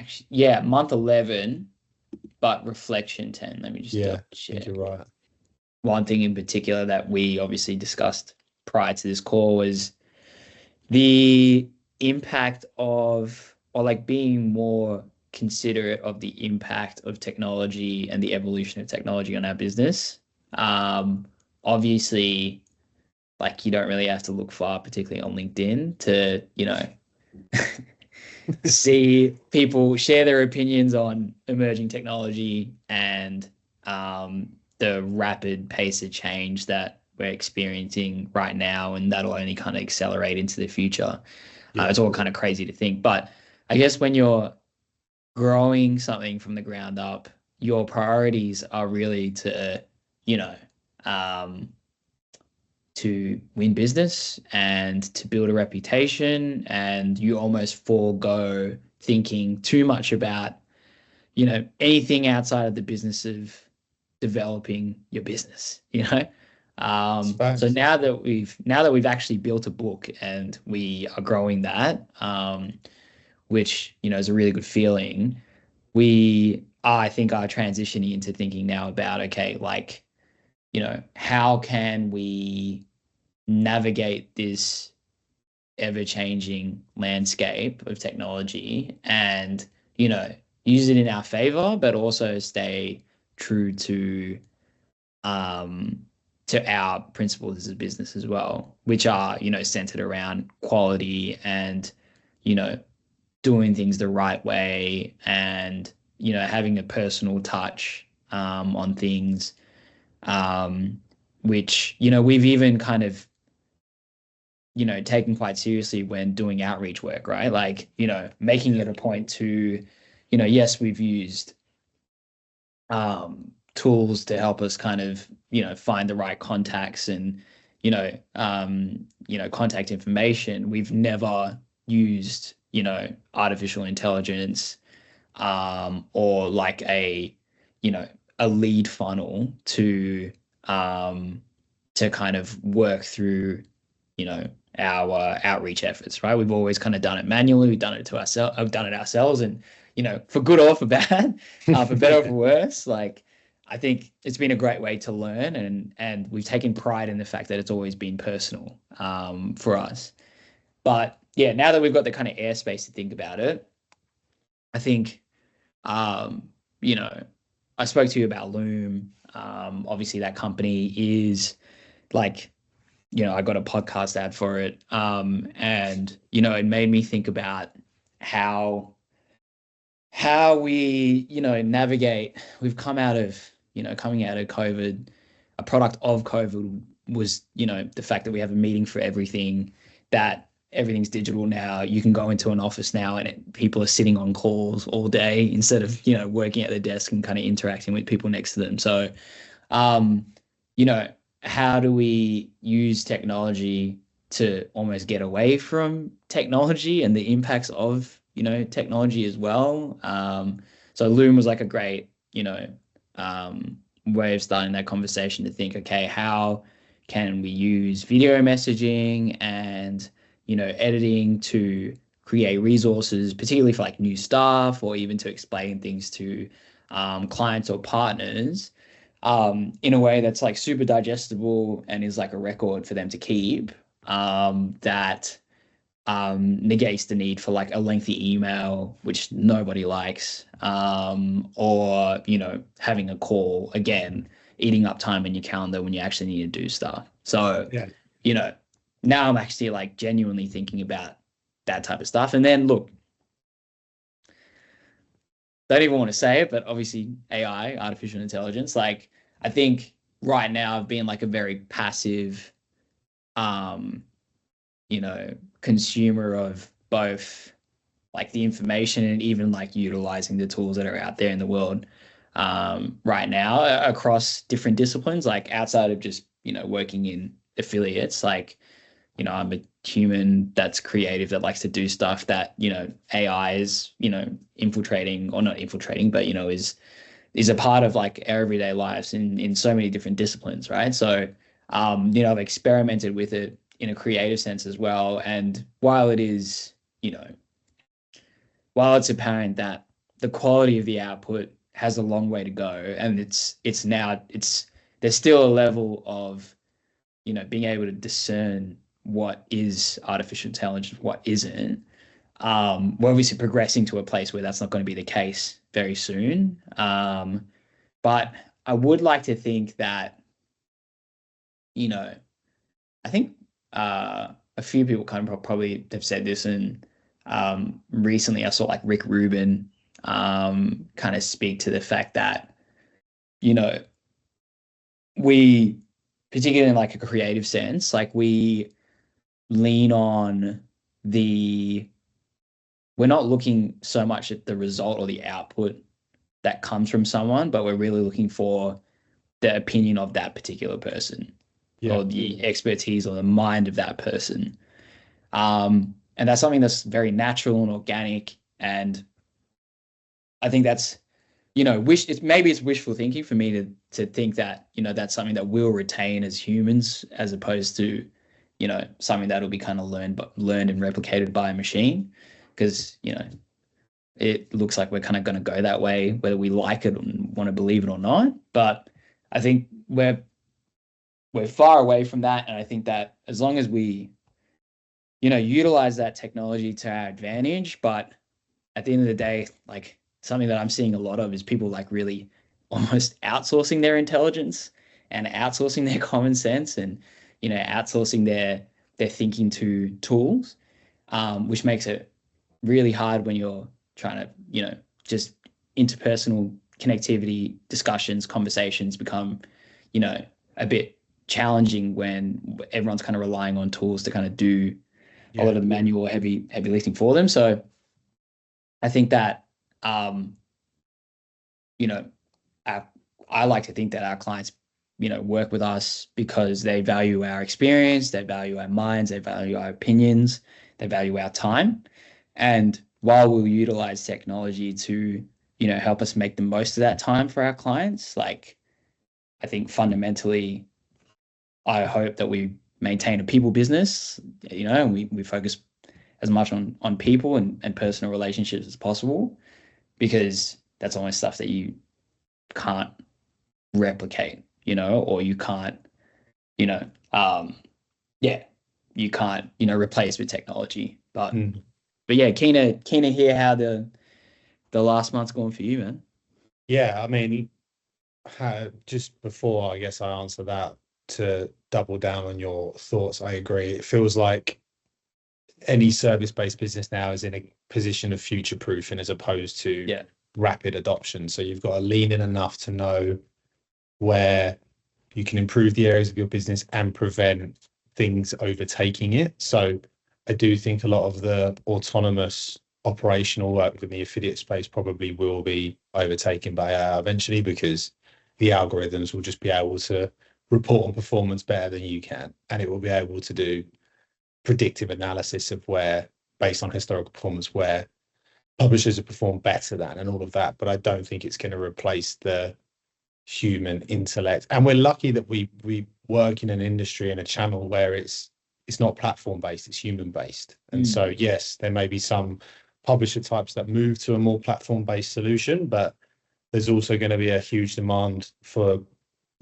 actually, yeah, month 11, but reflection 10. Let me just Yeah, double I think check. you're right. One thing in particular that we obviously discussed prior to this call was the impact of, or like being more considerate of the impact of technology and the evolution of technology on our business. Obviously, like you don't really have to look far, particularly on LinkedIn, to, see people share their opinions on emerging technology and the rapid pace of change that we're experiencing right now, and that'll only kind of accelerate into the future. Yeah, It's all kind of crazy to think, but I guess when you're growing something from the ground up, your priorities are really to, you know, um, to win business and to build a reputation, and you almost forego thinking too much about, anything outside of the business of developing your business. So facts. now that we've actually built a book and we are growing that, which is a really good feeling. I think, are transitioning into thinking now about, okay, like, how can we navigate this ever-changing landscape of technology and, use it in our favor, but also stay true um, to our principles as a business as well, which are, centered around quality and, you know, doing things the right way and, having a personal touch on things, um, which, we've even kind of, taken quite seriously when doing outreach work, right? Like, making it a point to, yes, we've used tools to help us kind of, find the right contacts and, contact information. We've never used, artificial intelligence, or like a lead funnel um, to kind of work through, our outreach efforts, right? We've always kind of done it manually. We've done it to ourselves. I've done it ourselves, and for good or for bad, for better or for worse. Like, I think it's been a great way to learn, and we've taken pride in the fact that it's always been personal, for us. But yeah, now that we've got the kind of airspace to think about it, I think, um, you know, I spoke to you about Loom. Obviously, that company is like, I got a podcast ad for it. And, it made me think about how we, navigate. We've coming out of COVID. A product of COVID was, the fact that we have a meeting for everything, that everything's digital now. You can go into an office now and people are sitting on calls all day instead of, working at their desk and kind of interacting with people next to them. So, um, you know, how do we use technology to almost get away from technology and the impacts of, technology as well? So Loom was like a great, way of starting that conversation to think, okay, how can we use video messaging and, editing to create resources, particularly for like new staff or even to explain things to clients or partners, in a way that's like super digestible and is like a record for them to keep, that negates the need for like a lengthy email, which nobody likes, or, having a call again, eating up time in your calendar when you actually need to do stuff. So, Yeah. you know, now I'm actually like genuinely thinking about that type of stuff. And then look, don't even want to say it, but obviously AI, artificial intelligence, like I think right now I've been like a very passive, um, consumer of both like the information and even like utilizing the tools that are out there in the world, right now, across different disciplines, like outside of just, working in affiliates. Like, I'm a human that's creative, that likes to do stuff that, AI is, infiltrating, or not infiltrating, but, is a part of like our everyday lives in so many different disciplines, right? So, I've experimented with it in a creative sense as well. And while it's apparent that the quality of the output has a long way to go, and there's still a level of, being able to discern what is artificial intelligence, what isn't. We're obviously progressing to a place where that's not going to be the case very soon. But I would like to think that, you know, I think a few people kind of probably have said this, and recently I saw like Rick Rubin kind of speak to the fact that, you know, we, particularly in like a creative sense, like we lean on the, we're not looking so much at the result or the output that comes from someone, but we're really looking for the opinion of that particular person, or the expertise or the mind of that person. And that's something that's very natural and organic. And I think that's, maybe it's wishful thinking for me to think that, that's something that we'll retain as humans, as opposed to, something that'll be kind of learned and replicated by a machine. Because, it looks like we're kind of going to go that way, whether we like it and want to believe it or not. But I think we're far away from that. And I think that as long as we, utilize that technology to our advantage, but at the end of the day, like something that I'm seeing a lot of is people like really almost outsourcing their intelligence and outsourcing their common sense, and, outsourcing their thinking to tools, which makes it really hard when you're trying to, just interpersonal connectivity, discussions, conversations become, a bit challenging when everyone's kind of relying on tools to kind of do a lot of the manual heavy lifting for them. So I think that, I like to think that our clients, work with us because they value our experience, they value our minds, they value our opinions, they value our time. And while we'll utilize technology to, help us make the most of that time for our clients, like, I think fundamentally, I hope that we maintain a people business, and we focus as much on people and personal relationships as possible, because that's almost stuff that you can't replicate, or you can't, you can't, replace with technology. But yeah, keen to hear how the last month's going for you, man. Yeah, I mean, just before I guess I answer that, to double down on your thoughts, I agree. It feels like any service-based business now is in a position of future-proofing as opposed to rapid adoption. So you've got to lean in enough to know where you can improve the areas of your business and prevent things overtaking it. So I do think a lot of the autonomous operational work within the affiliate space probably will be overtaken by AI eventually, because the algorithms will just be able to report on performance better than you can, and it will be able to do predictive analysis of where, based on historical performance, where publishers have performed better than, and all of that. But I don't think it's going to replace the human intellect. And we're lucky that we work in an industry and a channel where it's not platform based, it's human based. And so yes, there may be some publisher types that move to a more platform based solution, but there's also going to be a huge demand for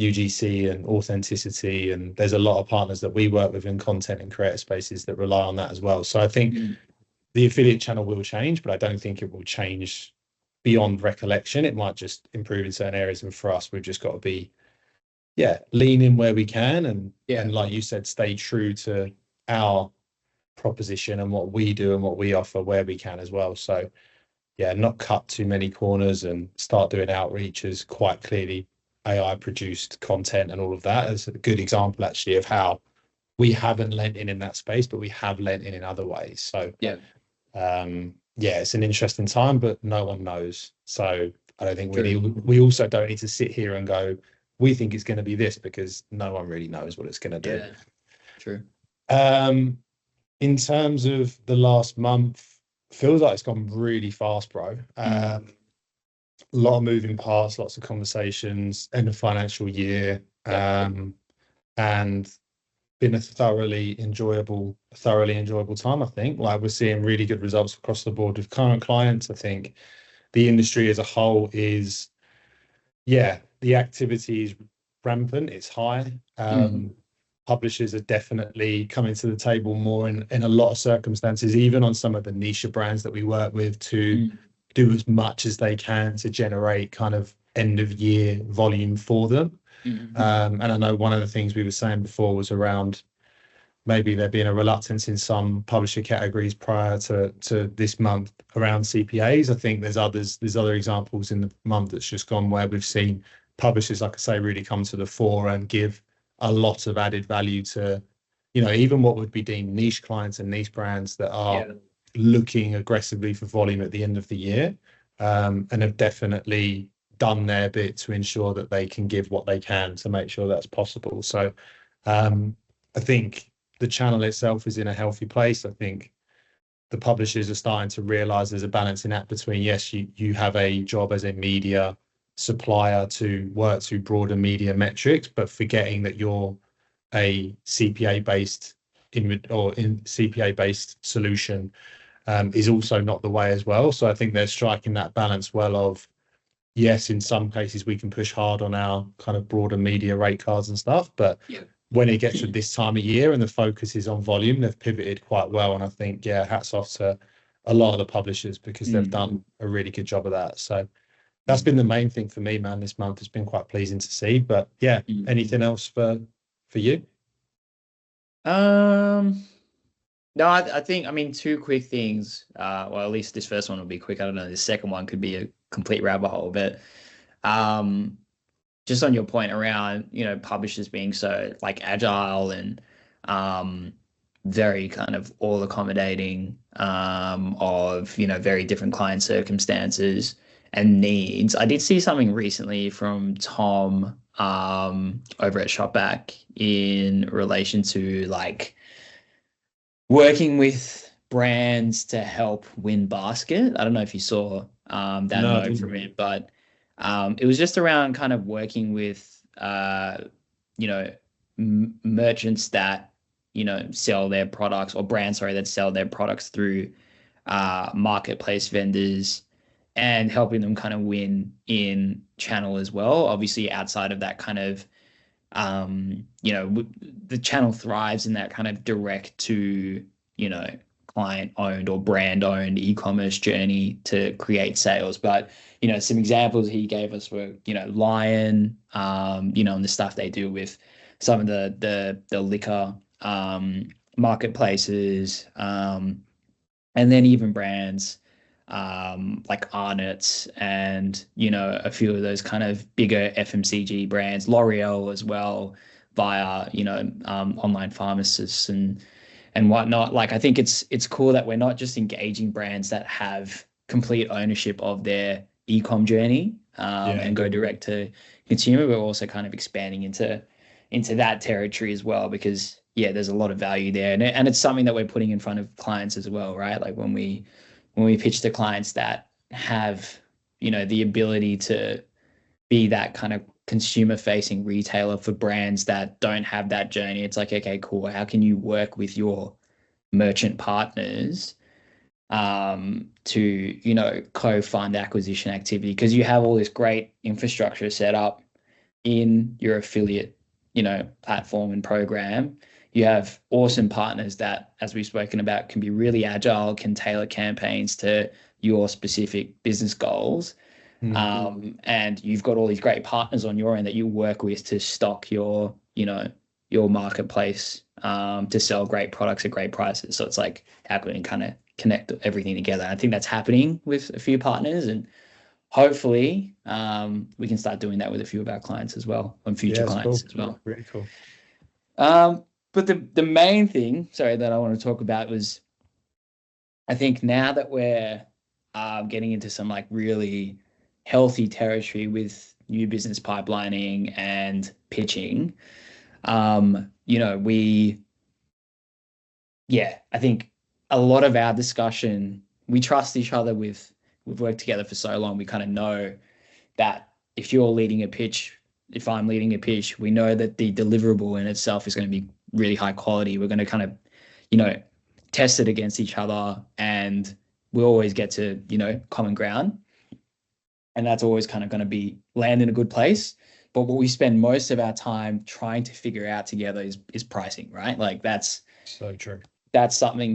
UGC and authenticity, and there's a lot of partners that we work with in content and creator spaces that rely on that as well. So I think the affiliate channel will change, but I don't think it will change beyond recollection. It might just improve in certain areas, and for us, we've just got to be lean in where we can, and like you said, stay true to our proposition and what we do and what we offer where we can as well. So not cut too many corners and start doing outreach as quite clearly AI produced content and all of that. Is a good example actually of how we haven't lent in that space, but we have lent in other ways. So it's an interesting time, but no one knows. So I don't think we also don't need to sit here and go, we think it's going to be this, because no one really knows what it's going to do. Yeah, true. In terms of the last month, feels like it's gone really fast, bro. A lot of moving parts, lots of conversations, end of financial year, and been a thoroughly enjoyable time. I think, like, we're seeing really good results across the board with current clients. I think the industry as a whole is, yeah, the activity is rampant. It's high. Mm, Publishers are definitely coming to the table more in a lot of circumstances, even on some of the niche brands that we work with, to mm, do as much as they can to generate kind of end of year volume for them. mm, And I know one of the things we were saying before was around maybe there being a reluctance in some publisher categories prior to this month around CPAs. I think there's other examples in the month that's just gone where we've seen publishers, like I say, really come to the fore and give a lot of added value to, even what would be deemed niche clients and niche brands that are yeah. looking aggressively for volume at the end of the year, and have definitely done their bit to ensure that they can give what they can to make sure that's possible. So I think the channel itself is in a healthy place. I think the publishers are starting to realize there's a balancing act between, yes, you have a job as a media supplier to work to broader media metrics, but forgetting that you're a CPA based in CPA based solution is also not the way as well. So I think they're striking that balance well of, yes, in some cases we can push hard on our kind of broader media rate cards and stuff, but Yeah. when it gets to this time of year and the focus is on volume, they've pivoted quite well. And I think, yeah, hats off to a lot of the publishers because they've Mm, done a really good job of that. So that's mm, been the main thing for me, man. This month has been quite pleasing to see. But yeah, mm. anything else for you? Um, no, I think, I mean, two quick things. Well, at least this first one will be quick. I don't know. The second one could be a complete rabbit hole, but um, just on your point around, publishers being so like agile and um, very kind of all accommodating of, very different client circumstances and needs. I did see something recently from Tom over at Shopback in relation to like working with brands to help win basket. I don't know if you saw that No, I note from didn't. it, but it was just around kind of working with you know merchants that sell their products, or brands, sorry, that sell their products through marketplace vendors, and helping them kind of win in channel as well. Obviously, outside of that kind of the channel thrives in that kind of direct to, you know, client owned or brand owned e-commerce journey to create sales. But, some examples he gave us were, Lion, and the stuff they do with some of the liquor marketplaces, and then even brands like Arnott's and a few of those kind of bigger FMCG brands, L'Oreal as well, via online pharmacists and whatnot. Like I think it's cool that we're not just engaging brands that have complete ownership of their e-com journey Yeah. and go direct to consumer, but also kind of expanding into that territory as well, because yeah, there's a lot of value there, and it's something that we're putting in front of clients as well, right? Like when we pitch to clients that have the ability to be that kind of consumer facing retailer for brands that don't have that journey, it's like, okay, cool, how can you work with your merchant partners to co-fund acquisition activity, because you have all this great infrastructure set up in your affiliate, platform and program. You have awesome partners that, as we've spoken about, can be really agile, can tailor campaigns to your specific business goals. Mm. And you've got all these great partners on your end that you work with to stock your marketplace to sell great products at great prices. So it's like, how can we kind of connect everything together? I think that's happening with a few partners, and hopefully we can start doing that with a few of our clients as well, and future Yeah, it's clients cool. as well. Really cool. But the main thing, sorry, that I want to talk about was, I think now that we're getting into some like really healthy territory with new business pipelining and pitching, yeah, I think a lot of our discussion, we trust each other we've worked together for so long. We kind of know that if you're leading a pitch, if I'm leading a pitch, we know that the deliverable in itself is going to be really high quality. We're going to kind of, you know, test it against each other, and we always get to, common ground. and that's always kind of going to be land in a good place. But what we spend most of our time trying to figure out together is pricing, right? Like So true. that's something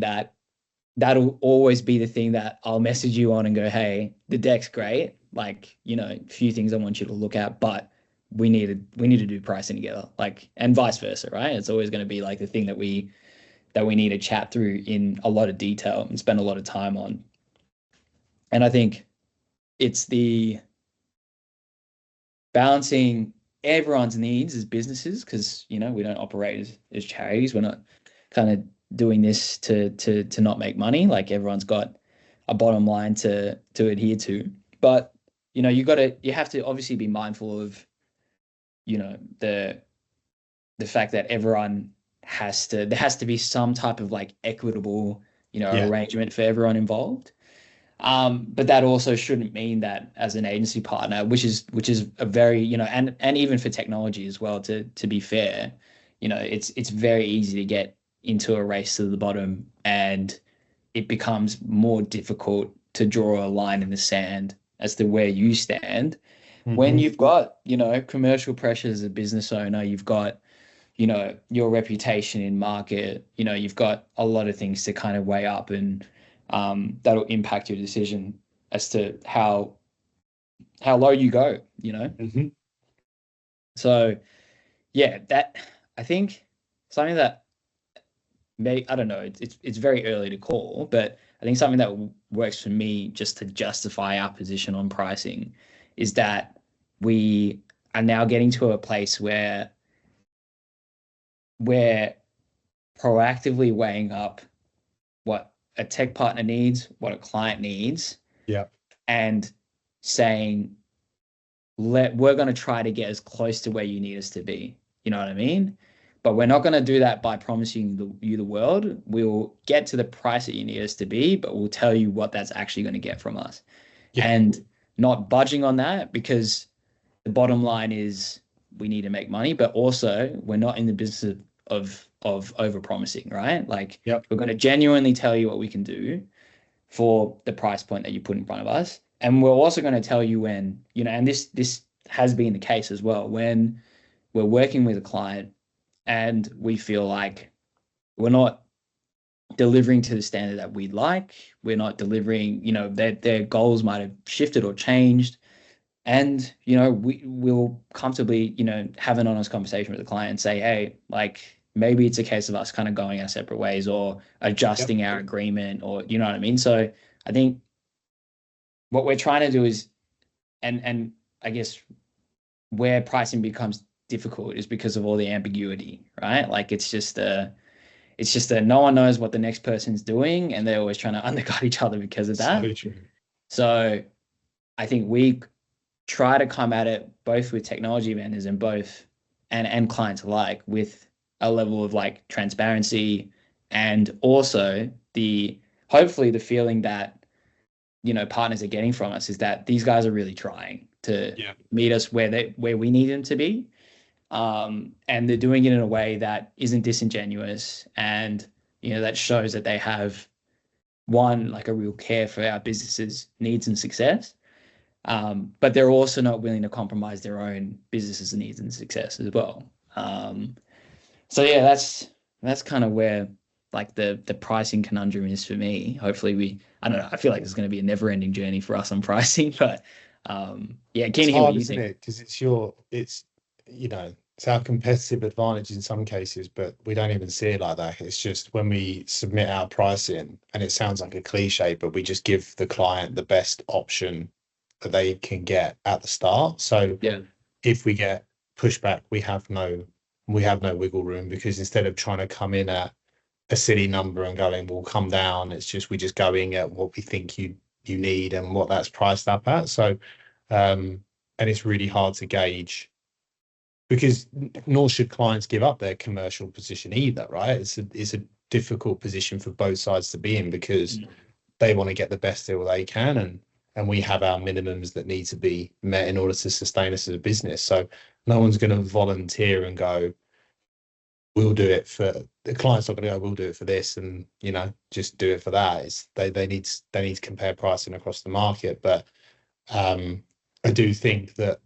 that'll always be the thing that I'll message you on and go, hey, the deck's great. Like, a few things I want you to look at, but we need to do pricing together. Like, and vice versa, right? It's always going to be like the thing that we need to chat through in a lot of detail and spend a lot of time on. And I think it's the balancing everyone's needs as businesses, because we don't operate as charities. We're not kind of doing this to not make money. Like, everyone's got a bottom line to adhere to. But you have to obviously be mindful of the fact that there has to be some type of like equitable Yeah. arrangement for everyone involved. But that also shouldn't mean that as an agency partner, which is a very, and even for technology as well, to be fair, it's very easy to get into a race to the bottom, and it becomes more difficult to draw a line in the sand as to where you stand when Hmm. you've got, commercial pressures as a business owner, you've got, your reputation in market, you've got a lot of things to kind of weigh up, and that'll impact your decision as to how low you go. Hmm. So yeah, that I think something that I don't know, it's very early to call, but I think something that works for me just to justify our position on pricing is that we are now getting to a place where we're proactively weighing up what a tech partner needs, what a client needs, Yeah. and saying, we're going to try to get as close to where you need us to be. You know what I mean? But we're not going to do that by promising you the world. We'll get to the price that you need us to be, but we'll tell you what that's actually going to get from us. Yeah. And not budging on that, because the bottom line is we need to make money, but also we're not in the business of over promising, right? Like, Yep. we're going to genuinely tell you what we can do for the price point that you put in front of us. And we're also going to tell you when, and this has been the case as well, when we're working with a client and we feel like we're not delivering to the standard that we'd like, we're not delivering, their goals might have shifted or changed. And, we'll comfortably, have an honest conversation with the client and say, hey, like, maybe it's a case of us kind of going our separate ways or Yep. adjusting our agreement, or, you know what I mean? So I think what we're trying to do is, and I guess where pricing becomes difficult is because of all the ambiguity, right? Like, it's just a no one knows what the next person's doing, and they're always trying to undercut each other because of So that. true. So I think we try to come at it both with technology vendors and clients alike with a level of like transparency, and also the hopefully the feeling that partners are getting from us is that these guys are really trying to Yeah. meet us where we need them to be, and they're doing it in a way that isn't disingenuous, and that shows that they have one, like, a real care for our business's needs and success, but they're also not willing to compromise their own business's needs and success as well. So yeah, that's kind of where like the pricing conundrum is for me. Hopefully I don't know, I feel like there's going to be a never ending journey for us on pricing, but yeah, keen It's to hear what hard, you isn't think. it? Because it's our competitive advantage in some cases, but we don't even see it like that. It's just when we submit our pricing, and it sounds like a cliche, but we just give the client the best option that they can get at the start. So Yeah. if we get pushback, we have no wiggle room, because instead of trying to come in at a silly number and going, we'll come down, it's just we just going at what we think you need and what that's priced up at. So and it's really hard to gauge, because nor should clients give up their commercial position either, right? It's a difficult position for both sides to be in, because Mm. they want to get the best deal they can, and we have our minimums that need to be met in order to sustain us as a business. So no one's going to volunteer and go, we'll do it for the client's not going to go, we'll do it for this, and just do it for that. They need to compare pricing across the market. But I do think that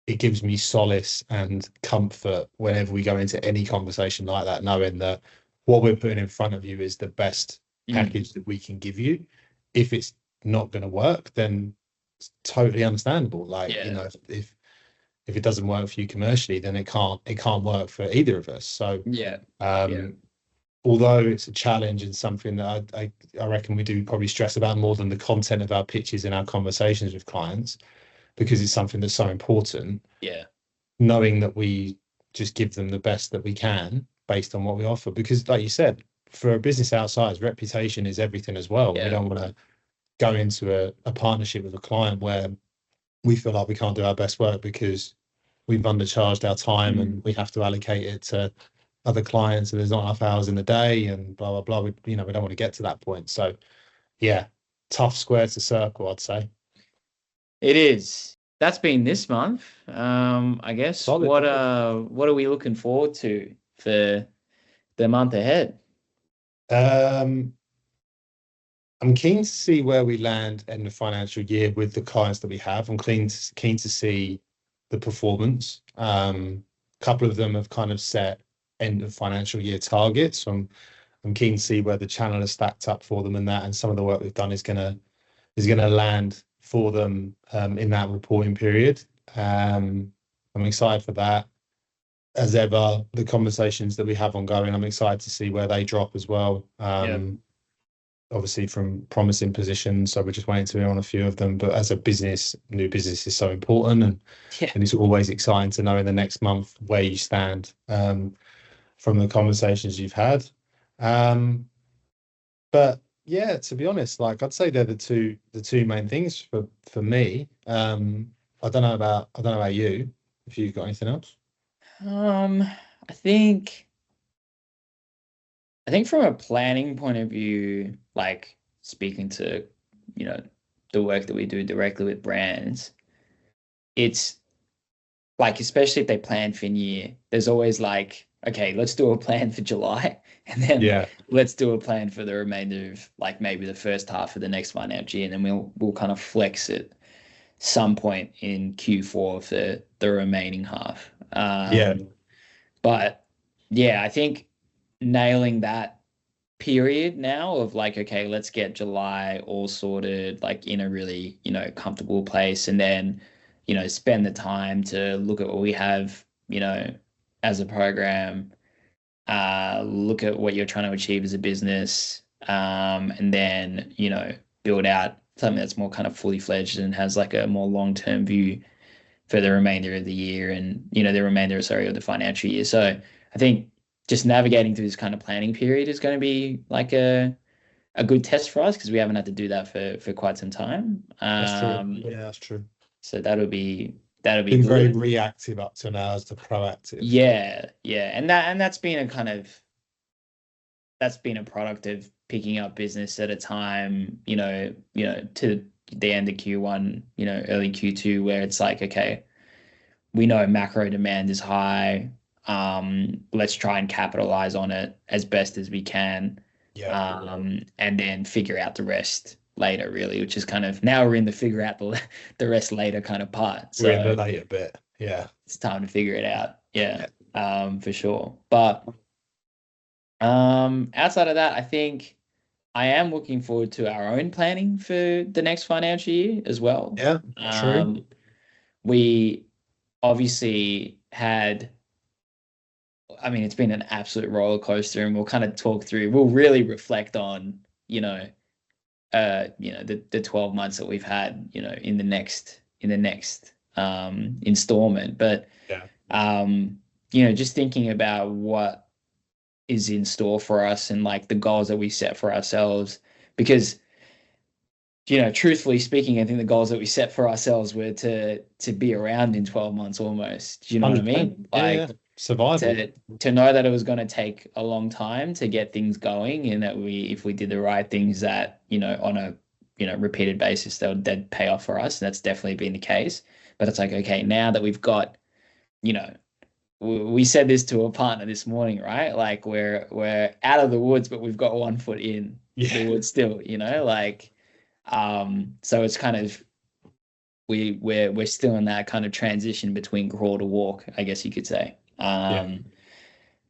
it gives me solace and comfort whenever we go into any conversation like that, knowing that what we're putting in front of you is the best Mm. package that we can give you. If it's not going to work, then it's totally understandable. Like, you Yeah. know, if it doesn't work for you commercially, then it can't work for either of us. So Yeah. Yeah. um although it's a challenge and something that I reckon we do probably stress about more than the content of our pitches and our conversations with clients, because it's something that's so important, Yeah. knowing that we just give them the best that we can based on what we offer. Because, like you said, for a business our size, reputation is everything as well. We Yeah. don't want to go into a partnership with a client where we feel like we can't do our best work because we've undercharged our time Mm. and we have to allocate it to other clients and there's not enough hours in the day and blah blah blah. We don't want to get to that point. So yeah, tough square to circle, I'd say. It is. That's been this month. I guess Solid. what are we looking forward to for the month ahead? Um, I'm keen to see where we land in the financial year with the clients that we have. I'm keen to see the performance. A couple of them have kind of set end of financial year targets. So I'm keen to see where the channel has stacked up for them and that, and some of the work we've done is gonna land for them in that reporting period. I'm excited for that. As ever, the conversations that we have ongoing, I'm excited to see where they drop as well. Yeah. Obviously from promising positions, so we're just waiting to hear on a few of them. But as a business, new business is so important, Yeah. and it's always exciting to know in the next month where you stand from the conversations you've had. Um, but yeah, to be honest, like I'd say they're the two main things for me. I don't know about you, if you've got anything else. I think from a planning point of view, like speaking to, you know, the work that we do directly with brands, it's like, especially if they plan for a year, there's always like, okay, let's do a plan for July and then Yeah, let's do a plan for the remainder of like maybe the first half of the next financial year, and then we'll kind of flex it some point in Q4 for the remaining half. yeah, But yeah, I think nailing that period now of like, okay, let's get July all sorted, like in a really, comfortable place, and then, spend the time to look at what we have, as a program, look at what you're trying to achieve as a business, and then, build out something that's more kind of fully fledged and has like a more long-term view for the remainder of the year and, the remainder, sorry, of the financial year. So I think just navigating through this kind of planning period is going to be like a good test for us because we haven't had to do that for quite some time. that's true. Yeah, that's true. So that'll be Been very good. reactive up to now as to proactive. Yeah, yeah. And that's been a kind of that's been a product of picking up business at a time, to the end of Q1, early Q2, where it's like, okay, we know macro demand is high. Let's try and capitalize on it as best as we can. Yeah, And then figure out the rest later, really, which is kind of now we're in the figure out the rest later kind of part. we're in the So later bit. Yeah, it's time to figure it out. Yeah, yeah, for sure. But outside of that, I think I am looking forward to our own planning for the next financial year as well. yeah. True. We obviously had, I mean, it's been an absolute roller coaster, and we'll kind of we'll really reflect on, the 12 months that we've had, in the next installment. But Yeah, just thinking about what is in store for us and like the goals that we set for ourselves, because truthfully speaking, I think the goals that we set for ourselves were to be around in 12 months almost. Do you know what I 100%. mean? Yeah, yeah. Like Survival. to know that it was going to take a long time to get things going, and that if we did the right things, that on a repeated basis, they'd pay off for us. And that's definitely been the case. But it's like, okay, now that we've got, you know we said this to a partner this morning, right? Like we're out of the woods, but we've got one foot in Yeah, the woods still, like so it's kind of, we're still in that kind of transition between crawl to walk, I guess you could say. Yeah.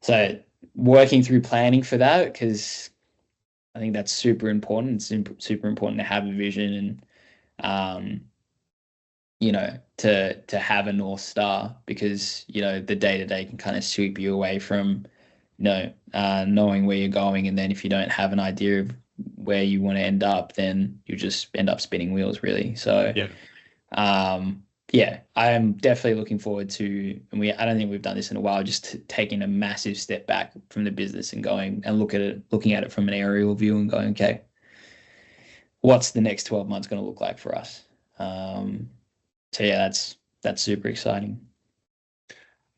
So working through planning for that, because I think that's super important. It's super important to have a vision and to have a North Star, because, the day to day can kind of sweep you away from, knowing where you're going. And then if you don't have an idea of where you want to end up, then you just end up spinning wheels, really. So, Yeah. yeah, I'm definitely looking forward to, and I don't think we've done this in a while, just taking a massive step back from the business and going and looking at it from an aerial view and going, okay, what's the next 12 months going to look like for us? So yeah, that's super exciting.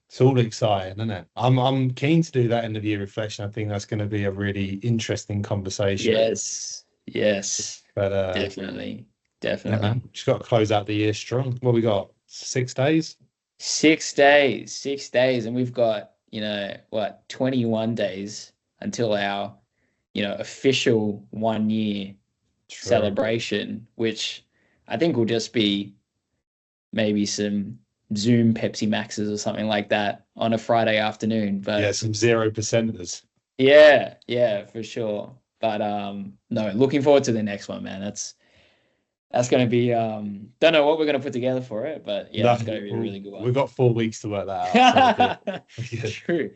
It's all exciting, isn't it? I'm keen to do that end of year reflection. I think that's going to be a really interesting conversation. Yes, yes, But definitely, yeah, definitely. man, just got to close out the year strong. What we got? 6 days? 6 days, 6 days, and we've got, 21 days until our, official 1 year True. celebration, which I think will just be maybe some Zoom Pepsi Maxes or something like that on a Friday afternoon. Yeah, But some 0%ers. yeah, yeah, for sure. But no, looking forward to the next one, man. That's gonna be don't know what we're gonna put together for it, but yeah, No, it's gonna be a really good we've one. got 4 weeks to work that out, so we're good. We're good. True.